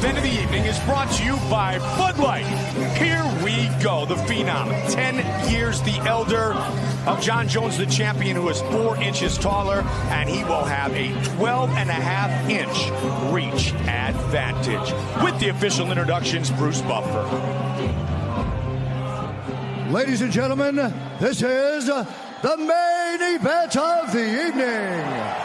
event of the evening is brought to you by Bud Light. Here we go, the Phenom. 10 years the elder of Jon Jones, the champion, who is 4 inches taller, and he will have a 12.5-inch reach advantage. With the official introductions, Bruce Buffer. Ladies and gentlemen, this is the main event of the evening.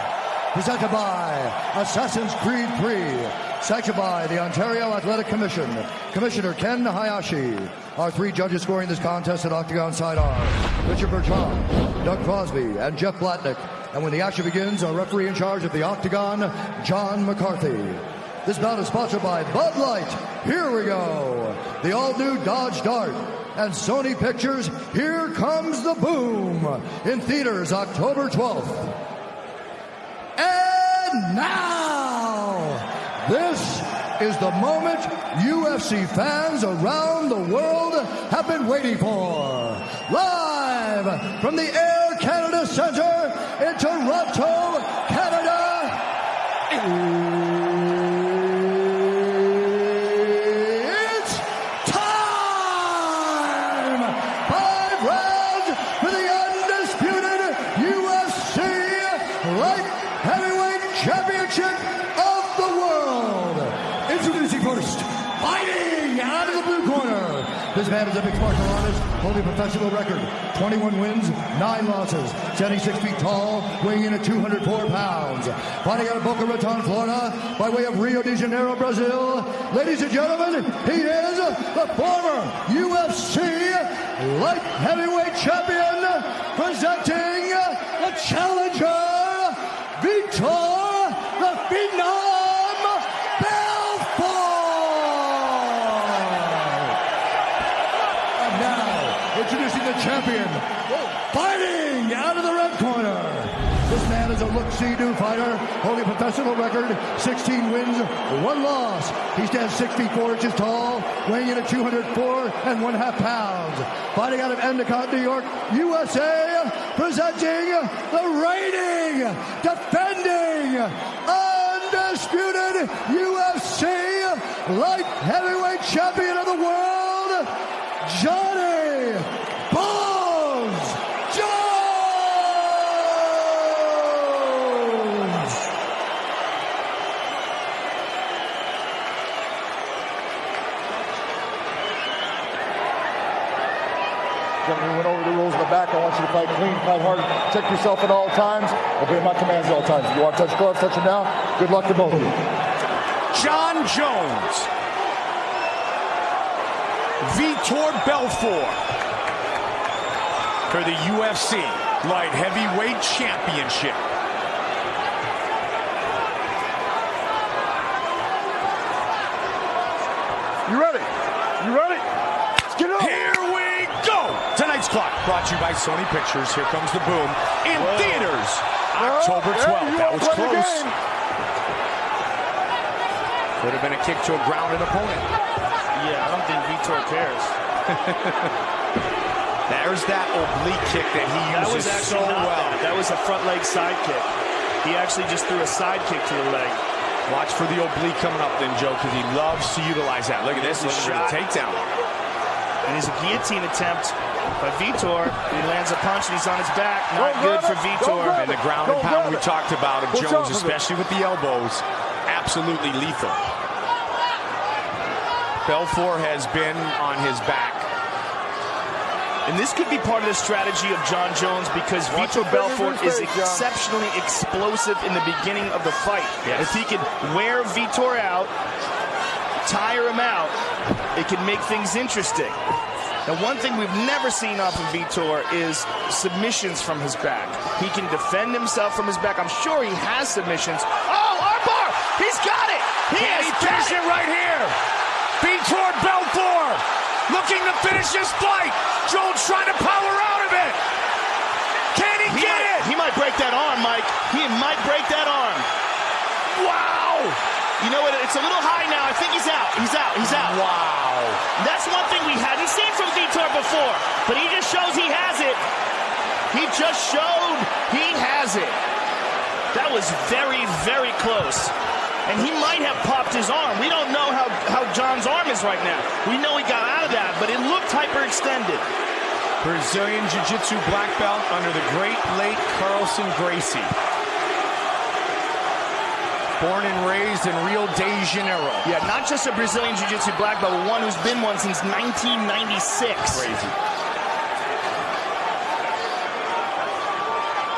Presented by Assassin's Creed 3. Sanctioned by the Ontario Athletic Commission. Commissioner Ken Hayashi. Our 3 judges scoring this contest at Octagon side are Richard Bertrand, Doug Crosby, and Jeff Blatnick. And when the action begins, our referee in charge of the Octagon, John McCarthy. This bout is sponsored by Bud Light. Here we go. The all-new Dodge Dart. And Sony Pictures, Here Comes the Boom. In theaters October 12th. And now, this is the moment UFC fans around the world have been waiting for. Live from the Air Canada Centre in Toronto, Canada. It's time! 5 rounds for the undisputed UFC Light Heavyweight Championship of the world. Introducing first, fighting out of the blue corner. This man is a mixed martial artist, holding a professional record. 21 wins, 9 losses. 76 feet tall, weighing in at 204 pounds. Fighting out of Boca Raton, Florida, by way of Rio de Janeiro, Brazil. Ladies and gentlemen, he is the former UFC Light Heavyweight Champion, presenting the challenger, Vito, the Phenom, Belfort! And now, introducing the champion, fighting out of the red corner. This man is a look-see-do fighter, holding a professional record, 16 wins, 1 loss. He stands 6 feet 4 inches tall, weighing in at 204.5 pounds. Fighting out of Endicott, New York, USA, presenting the reigning, defending, undisputed UFC Light Heavyweight Champion of the world, Johnny Bones Jones! Gentlemen, we went over the rules in the back. I want you to fight clean, fight hard, protect yourself at all times. Obey my commands at all times. If you want to touch gloves, touch them now. Good luck to both of you. Jon Jones. Vitor Belfort. For the UFC Light Heavyweight Championship. You ready? You ready? Let's get up. Here we go. Tonight's clock brought to you by Sony Pictures. Here comes the boom. In theaters, October 12th. That was close. Could have been a kick to a grounded opponent. Yeah, I don't think Vitor cares. There's that oblique kick that he uses so well. That was a front leg side kick. He actually just threw a side kick to the leg. Watch for the oblique coming up then, Joe, because he loves to utilize that. Look at this. Looking for the takedown. And he's a guillotine attempt by Vitor. He lands a punch and he's on his back. Not good for Vitor. And the ground and pound we talked about of Jones, especially with the elbows, absolutely lethal. Belfort has been on his back. And this could be part of the strategy of Jon Jones because Vitor Belfort is exceptionally explosive in the beginning of the fight. Yes. If he can wear Vitor out, tire him out, it can make things interesting. Now, one thing we've never seen off of Vitor is submissions from his back. He can defend himself from his back. I'm sure he has submissions. Oh, armbar! He's got it! He Finish it right here. Vitor Belfort looking to finish this fight. Jones trying to power out of it. Can he get it? He might break that arm, Mike. He might break that arm. Wow. You know what? It's a little high now. I think he's out. He's out. He's out. Wow. That's one thing we hadn't seen from Vitor before. But he just shows he has it. He just showed he has it. That was very, very close. And he might have popped his arm. We don't know how John's arm is right now. We know he got out of that, but it looked hyperextended. Brazilian Jiu-Jitsu black belt under the great late Carlson Gracie. Born and raised in Rio de Janeiro. Yeah, not just a Brazilian Jiu-Jitsu black belt, but one who's been one since 1996. Crazy.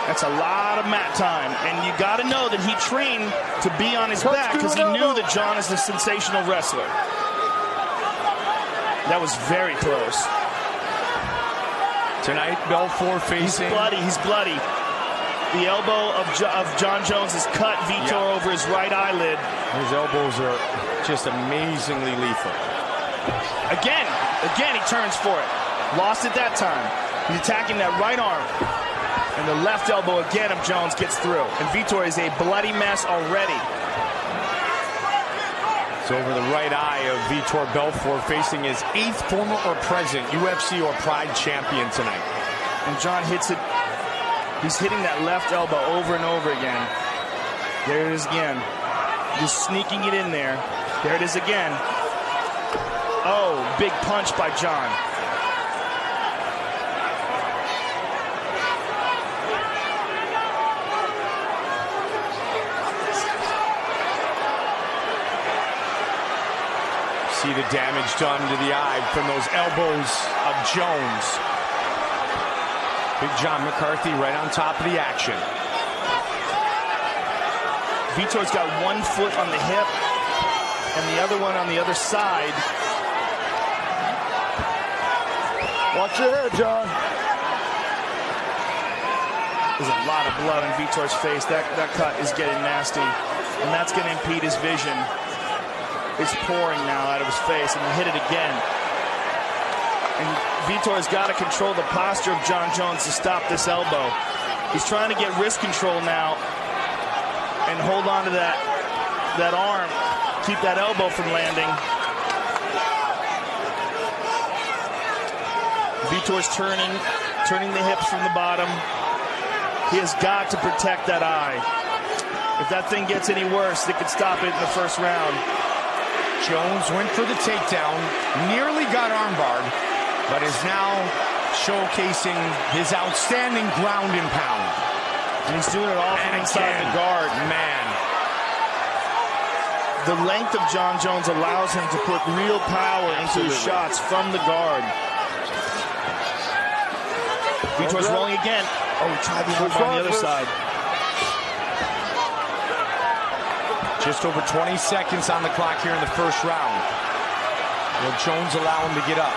That's a lot of mat time, and you got to know that he trained to be on his back because he knew that John is a sensational wrestler. That was very close. Tonight, Belfort facing... He's bloody. The elbow of John Jones has cut Vitor over his right eyelid. His elbows are just amazingly lethal. Again, he turns for it. Lost it that time. He's attacking that right arm. And the left elbow again of Jones gets through. And Vitor is a bloody mess already. It's over the right eye of Vitor Belfort, facing his 8th former or present UFC or Pride champion tonight. And John hits it. He's hitting that left elbow over and over again. There it is again. Just sneaking it in there. There it is again. Oh, big punch by John. See the damage done to the eye from those elbows of Jones. Big John McCarthy right on top of the action. Vitor's got one foot on the hip and the other one on the other side. Watch your head, John. There's a lot of blood on Vitor's face. That cut is getting nasty, and that's going to impede his vision. It's pouring now out of his face, and he hit it again. And Vitor's got to control the posture of John Jones to stop this elbow. He's trying to get wrist control now and hold on to that arm, keep that elbow from landing. Vitor's turning the hips from the bottom. He has got to protect that eye. If that thing gets any worse, they could stop it in the first round. Jones went for the takedown, nearly got armbarred, but is now showcasing his outstanding ground and pound. And he's doing it all from inside the guard. Man. The length of John Jones allows him to put real power into his shots from the guard. Vitor's rolling again. Oh, he tried the armbar on the other side. Just over 20 seconds on the clock here in the first round. Will Jones allow him to get up?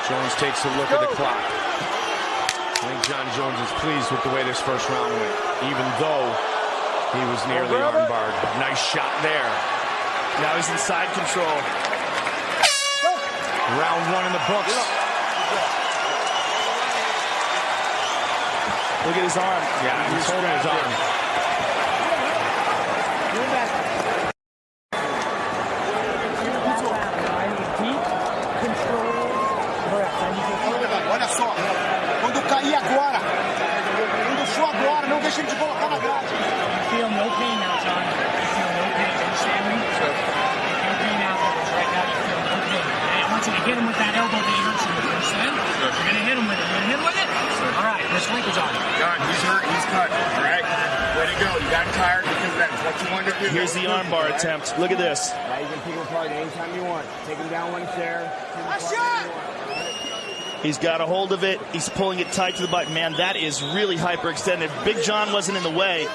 Jones takes a look at the clock. I think John Jones is pleased with the way this first round went, even though he was nearly armbarred. Nice shot there. Now he's in side control. Round 1 in the books. Look at his arm. Yeah, he's holding his arm. Olha só, quando cair agora, quando for agora, não deixa ele de colocar na grade. Feel no pain now, John. Feel no pain. Understand me? Sure. No pain now, right now. You feel no pain. I want you to hit him with that elbow that he hurts you with. Understand? Sure. You're gonna hit him with it. You're gonna hit him with it. Sure. All right. Let's linkage on him. John, he's hurt. He's cut. All right. Way to go. You got tired because that's what you wanted to do. Here's the armbar attempt. Look at this. Now you can pick him apart anytime you want. Take him down one chair. He's got a hold of it. He's pulling it tight to the butt. Man, that is really hyperextended. Big John wasn't in the way.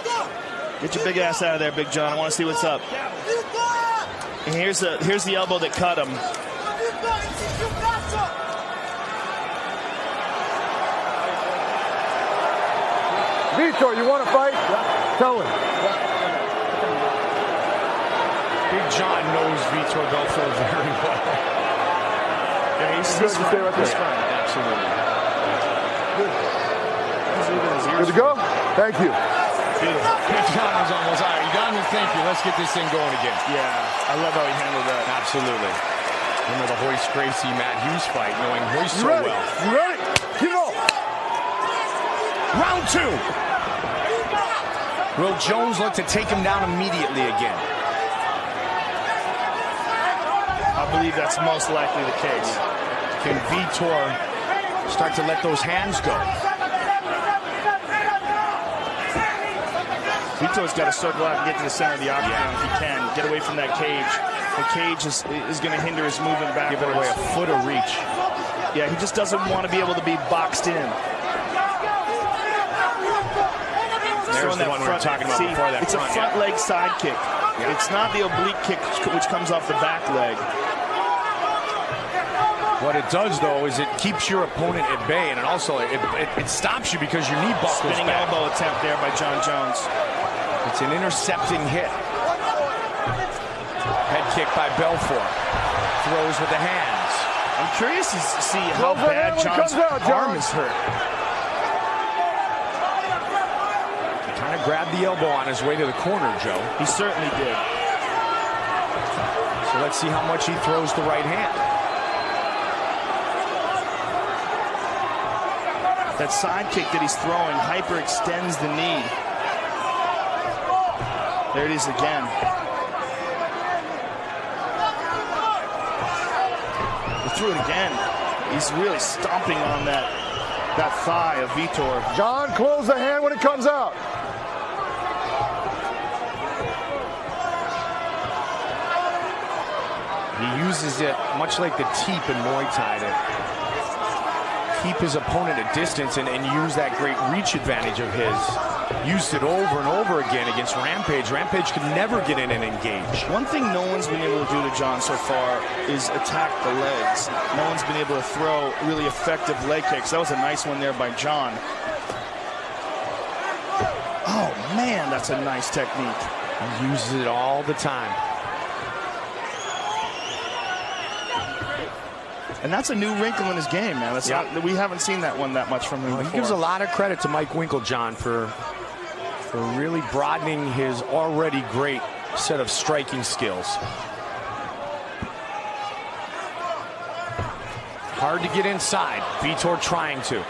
Get your big ass out of there, Big John. I want to see what's up. And here's the elbow that cut him. Vitor, you want to fight? Tell him. Big John knows Vitor Belfort very well. Yeah, he's Stay right there. Absolutely. Good to go? Thank you. Big John was almost, all right, you done? Thank you. Let's get this thing going again. Yeah, I love how he handled that. Absolutely. Remember the Hoist Gracie Matt Hughes fight, knowing Hoist so ready? well. You ready? Keep on. Round 2. Will Jones look to take him down immediately again? believe that's most likely the case. Can Vitor start to let those hands go? Vitor's got to circle out and get to the center of the octagon if he can. Get away from that cage. The cage is going to hinder his movement backwards. Give it away a foot of reach. Yeah, he just doesn't want to be able to be boxed in. There's the one we were talking about before that. It's a front leg side kick. Yeah. It's not the oblique kick which comes off the back leg. What it does, though, is it keeps your opponent at bay, and also it stops you because your knee buckles Spinning back. elbow attempt there by John Jones. It's an intercepting hit. Head kick by Belfort. Throws with the hands. I'm curious to see how bad John's arm is hurt. He kind of grabbed the elbow on his way to the corner, Joe. He certainly did. So let's see how much he throws the right hand. That side kick that he's throwing hyperextends the knee. There it is again. He threw it again. He's really stomping on that thigh of Vitor. John, close the hand when it comes out. He uses it much like the teep in Muay Thai to keep his opponent at distance and use that great reach advantage of his. Used it over and over again against Rampage. Rampage could never get in and engage. One thing no one's been able to do to John so far is attack the legs. No one's been able to throw really effective leg kicks. That was a nice one there by John. Oh, man, that's a nice technique. He uses it all the time. And that's a new wrinkle in his game, man. That's not, we haven't seen that one that much from him before. He gives a lot of credit to Mike Winkeljohn for really broadening his already great set of striking skills. Hard to get inside. Vitor trying to.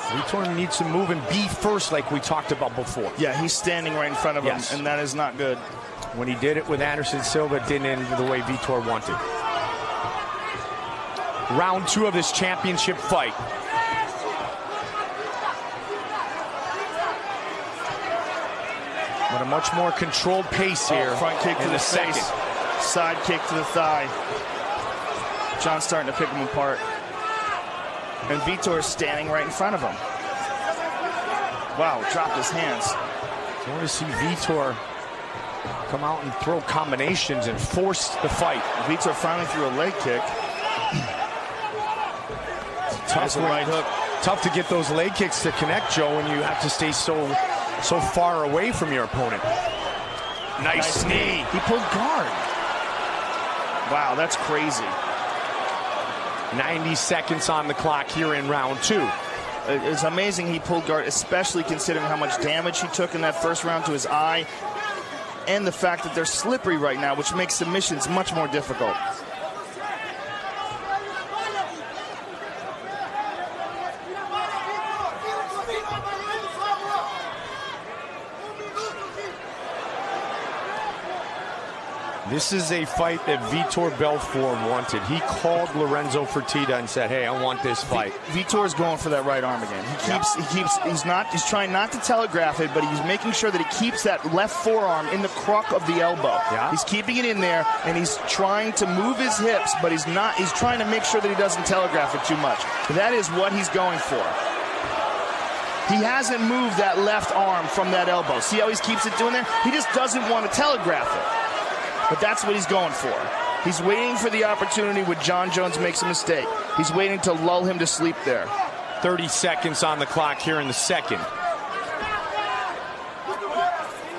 Vitor needs to move and be first like we talked about before. Yeah, he's standing right in front of him, and that is not good. When he did it with Anderson Silva, it didn't end the way Vitor wanted. Round 2 of this championship fight. But a much more controlled pace here. Front kick to the second. Side kick to the thigh. John's starting to pick him apart. And Vitor is standing right in front of him. Wow, dropped his hands. I want to see Vitor come out and throw combinations and force the fight. Vitor finally threw a leg kick. Tough to get those leg kicks to connect, Joe, when you have to stay so far away from your opponent. Nice knee. He pulled guard. Wow, that's crazy. 90 seconds on the clock here in round 2. It's amazing he pulled guard, especially considering how much damage he took in that first round to his eye, and the fact that they're slippery right now, which makes submissions much more difficult. This is a fight that Vitor Belfort wanted. He called Lorenzo Fertitta and said, "Hey, I want this fight." Vitor's going for that right arm again. He's trying not to telegraph it, but he's making sure that he keeps that left forearm in the crook of the elbow. Yeah. He's keeping it in there, and he's trying to move his hips, but he's trying to make sure that he doesn't telegraph it too much. That is what he's going for. He hasn't moved that left arm from that elbow. See how he keeps it doing there? He just doesn't want to telegraph it. But that's what he's going for. He's waiting for the opportunity when John Jones makes a mistake. He's waiting to lull him to sleep there. 30 seconds on the clock here in the second.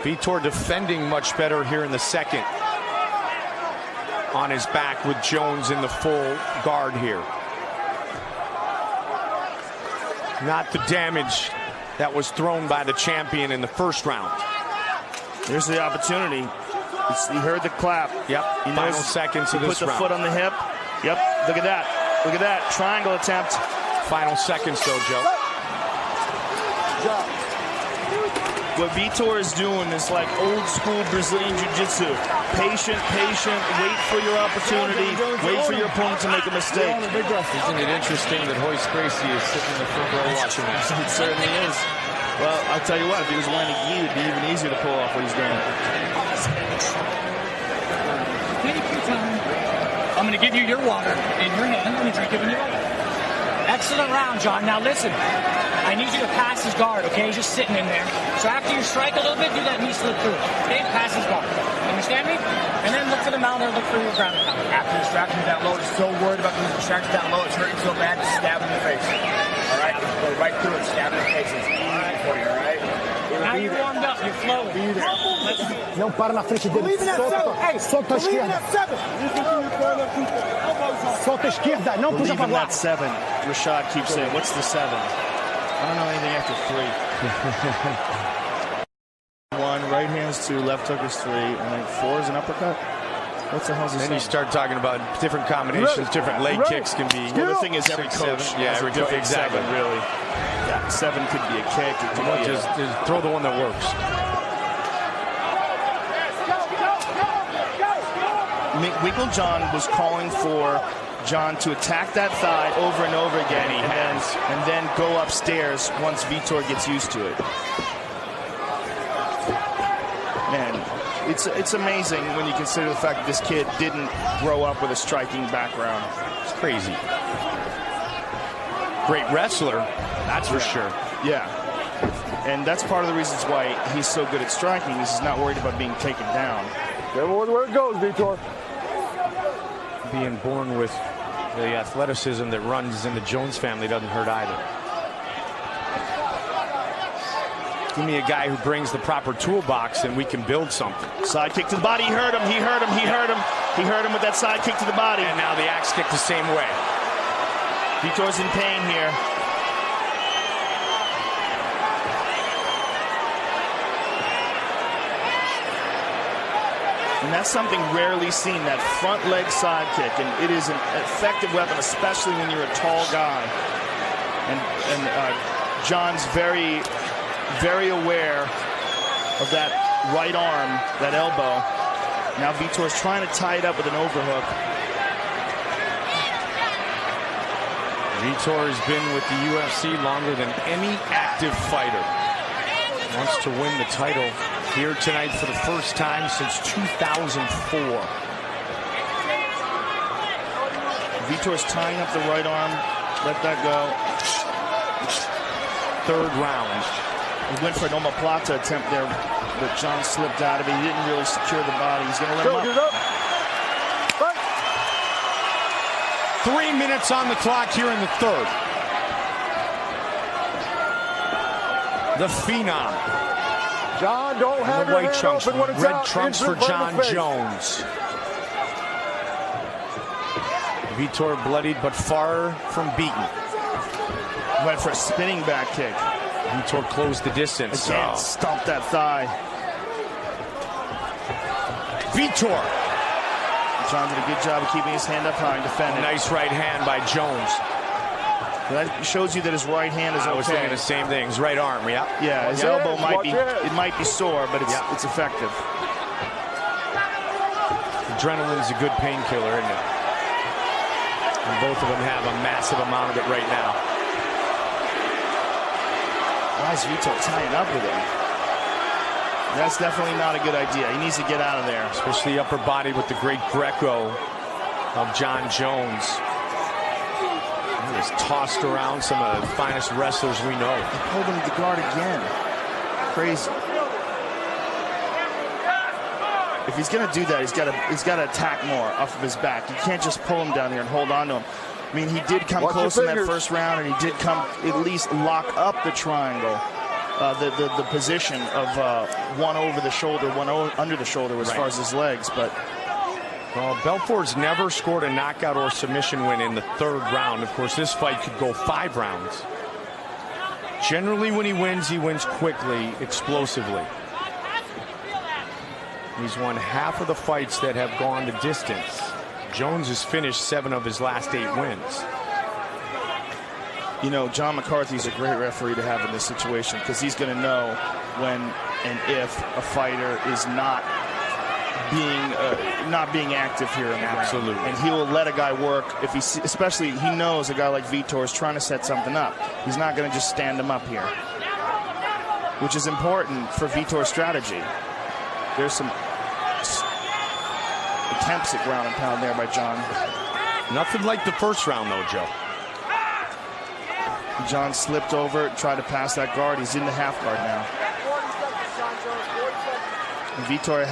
Vitor defending much better here in the second. On his back with Jones in the full guard here. Not the damage that was thrown by the champion in the first round. Here's the opportunity. He heard the clap. Yep. Final seconds of this round. Put the foot on the hip. Yep. Look at that. Look at that. Triangle attempt. Final seconds, though, Joe. What Vitor is doing is like old school Brazilian Jiu-Jitsu. Patient, wait for your opportunity, wait for your opponent to make a mistake. Isn't it interesting that Hoist Gracie is sitting in the front row watching this? It certainly is. Well, I'll tell you what, if he was wearing a gi, it'd be even easier to pull off what he's doing. Take your time. I'm going to give you your water in your hand. I'm going to drink it when you're ready. Excellent round, John. Now listen, I need you to pass his guard, okay? He's just sitting in there. So after you strike a little bit, do that knee slip through. Okay? Pass his guard. Understand me? And then look for the mount or look for your ground and pound. After distracting that low, just so worried about being distracted that low, it's hurting so bad, just stab him in the face. All right? Go right through it, stab him in the face. It's easy for you, all right? Now you're warmed up. You're flowing. Não para na frente dele. Solta a esquerda. Solta a esquerda. Não puxa Believe para in that 7. Rashad keeps saying, what's the 7? I don't know anything after 3. 1, right hands 2, left hook is 3, and then 4 is an uppercut. What the hell is this? Then you start talking about different combinations, different leg kicks can be. Well, the thing is, every coach has a different exactly, 7. really. Yeah, 7 could be a kick. It could be Just throw the one that works. John was calling for John to attack that thigh over and over again, and then go upstairs once Vitor gets used to it. Man, it's amazing when you consider the fact that this kid didn't grow up with a striking background. It's crazy. Great wrestler, that's for sure. Yeah. And that's part of the reasons why he's so good at striking. He's not worried about being taken down. Careful with where it goes, Vitor. Being born with the athleticism that runs in the Jones family doesn't hurt either. Give me a guy who brings the proper toolbox and we can build something. Side kick to the body. He hurt him. He hurt him. He hurt him. He hurt him with that side kick to the body. And now the axe kick the same way. Vitor's in pain here. And that's something rarely seen, that front leg side kick. And it is an effective weapon, especially when you're a tall guy. And John's very, very aware of that right arm, that elbow. Now Vitor's trying to tie it up with an overhook. Vitor has been with the UFC longer than any active fighter. Wants to win the title here tonight for the first time since 2004. Vitor's tying up the right arm. Let that go. Third round. He went for an omoplata attempt there, but John slipped out of it. He didn't really secure the body. He's going to let him up. 3 minutes on the clock here in the third. The Phenom. John, don't have the your white hand trunks, open when it's red out. trunks for Instant John face. Jones. Vitor bloodied but far from beaten. Went for a spinning back kick. Vitor closed the distance. Again, stumped that thigh. Vitor. John did a good job of keeping his hand up high and defending. Nice right hand by Jones. That shows you that his right hand is okay. I was thinking the same thing. His right arm, yeah. Yeah, his elbow might be sore, but it's effective. Adrenaline's a good painkiller, isn't it? And both of them have a massive amount of it right now. Why is Vitor tying up with him? That's definitely not a good idea. He needs to get out of there. Especially the upper body with the great Greco of John Jones. He has tossed around some of the finest wrestlers we know. He pulled him to guard again. Crazy. If he's going to do that, he's got to attack more off of his back. You can't just pull him down here and hold on to him. I mean, he did come close in that first round, and he did come at least lock up the triangle. The position of one over the shoulder, one under the shoulder as far as his legs. But well, Belfort's never scored a knockout or submission win in the third round. Of course, this fight could go 5 rounds. Generally, when he wins quickly, explosively. He's won half of the fights that have gone the distance. Jones has finished 7 of his last 8 wins. You know, John McCarthy's a great referee to have in this situation because he's going to know when and if a fighter is not being active here in the Absolutely. round. And he will let a guy work if he, especially he knows a guy like Vitor is trying to set something up. He's not going to just stand him up here, which is important for Vitor's strategy. There's some attempts at ground and pound there by John. Nothing like the first round, though, Joe. John slipped over, tried to pass that guard. He's in the half guard now. Vitor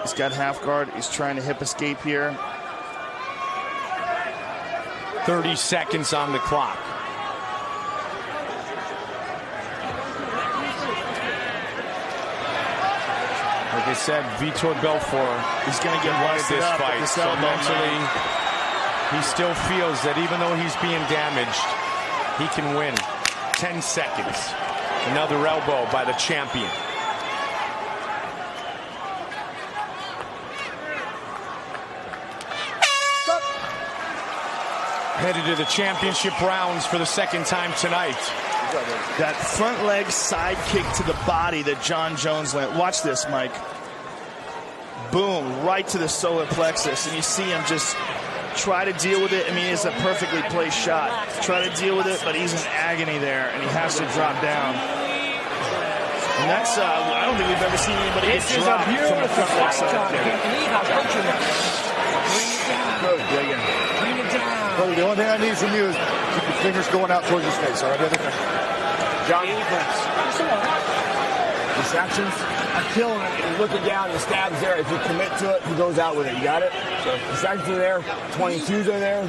he's got half guard. He's trying to hip escape here. 30 seconds on the clock. Like I said, Vitor Belfort is going to get wanted this fight. So mentally, he still feels that even though he's being damaged, he can win. 10 seconds. Another elbow by the champion. Headed to the championship rounds for the second time tonight. That front leg side kick to the body that John Jones landed. Watch this, Mike. Boom, right to the solar plexus. And you see him just try to deal with it. I mean, it's a perfectly placed shot. Try to deal with it, but he's in agony there, and he has to drop down. And that's, I don't think we've ever seen anybody get dropped from the front leg side kick. Good, dig in. Brother, the only thing I need from you is keep your fingers going out towards his face, all right? John, distractions are killing him. He's looking down, the stab's there. If you commit to it, he goes out with it. You got it? So distractions are there. 22s are there.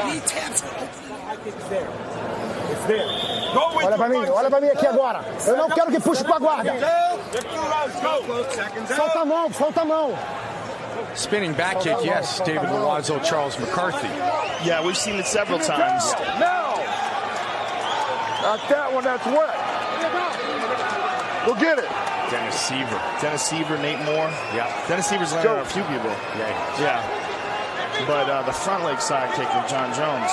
He taps it. It's there. It's there. Olha pra mim aqui agora. Eu não quero que puxe pra guarda. Solta a mão, solta a mão. Spinning back kick, yes, David Loiseau, Charles McCarthy. Yeah, we've seen it several times. No! Not that one, that's wet. Go get it. Dennis Seaver. Dennis Seaver, Nate Moore. Yeah. Dennis Seaver's landed on a few people. Yeah. But the front leg side kick of John Jones.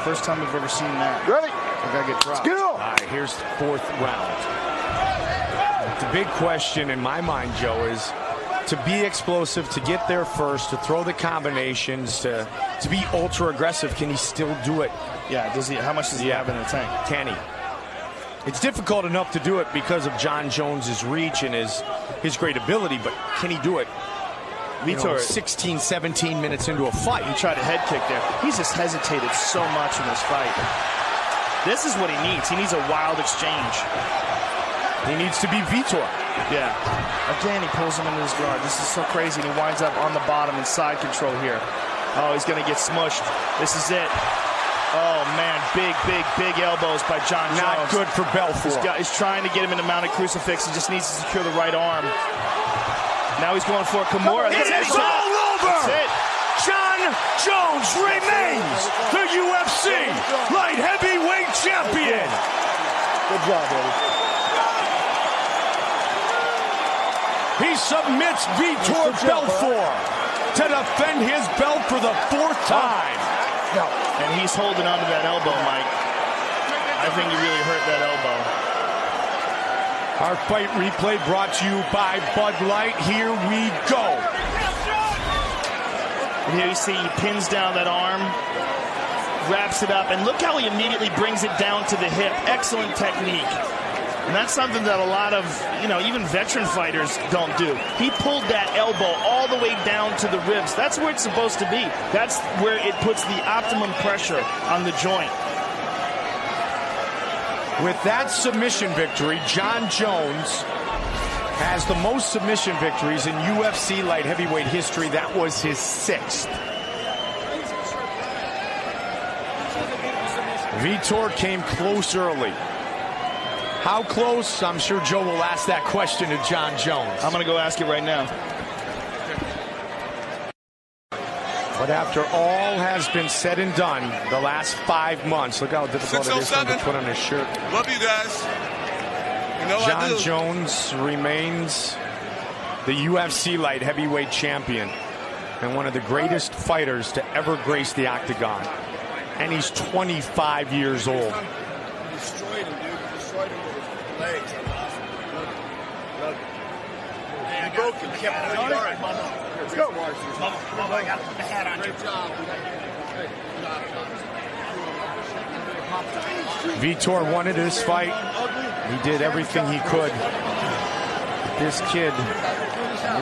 First time we've ever seen that. Ready? The guy get dropped. Get All right, here's the fourth round. The big question in my mind, Joe, is to be explosive, to get there first, to throw the combinations, to be ultra aggressive. Can he still do it? Yeah, does he? How much does he have in the tank? Can he? It's difficult enough to do it because of John Jones's reach and his great ability, but can he do it? Vitor, 16, 17 minutes into a fight. He tried a head kick there. He's just hesitated so much in this fight. This is what he needs. He needs a wild exchange. He needs to be Vitor. Yeah. Again, he pulls him into his guard. This is so crazy. And he winds up on the bottom in side control here. Oh, he's going to get smushed. This is it. Oh, man. Big elbows by John Jones. Not good for Belfort. He's trying to get him in a mounted crucifix. He just needs to secure the right arm. Now he's going for a Kimura. It is all over! That's it. John Jones remains the UFC light heavyweight champion. Good job, baby. He submits Vitor Belfort to defend his belt for the fourth time. And he's holding on to that elbow, Mike. I think he really hurt that elbow. Our fight replay brought to you by Bud Light. Here we go. And here you see he pins down that arm, wraps it up, and look how he immediately brings it down to the hip. Excellent technique. And that's something that a lot of, even veteran fighters don't do. He pulled that elbow all the way down to the ribs. That's where it's supposed to be. That's where it puts the optimum pressure on the joint. With that submission victory, John Jones has the most submission victories in UFC light heavyweight history. That was his 6th. Vitor came close early. How close? I'm sure Joe will ask that question to John Jones. I'm going to go ask it right now. But after all has been said and done, the last 5 months, look how difficult it is for him to put on his shirt. Love you guys. John Jones remains the UFC light heavyweight champion and one of the greatest fighters to ever grace the octagon. And he's 25 years old. destroyed him with his legs. That was awesome. Look. He broke him. All right, Mama. Let's go, Mama, I got to put the hat on you. Great job. Vitor wanted this fight. He did everything he could. This kid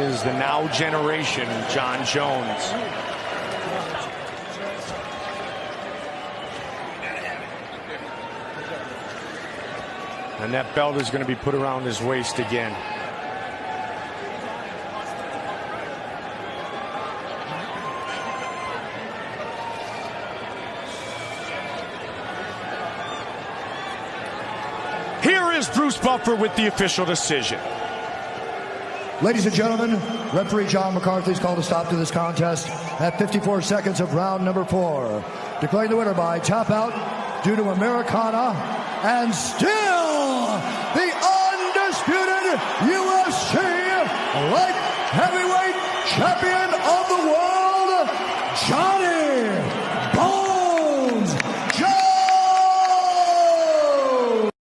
is the now generation Jon Jones. And that belt is going to be put around his waist again. Here is Bruce Buffer with the official decision. Ladies and gentlemen, referee John McCarthy's called a stop to this contest at 54 seconds of round number 4. Declaring the winner by tap out due to Americana, and still the undisputed UFC light heavyweight champion of the world, Johnny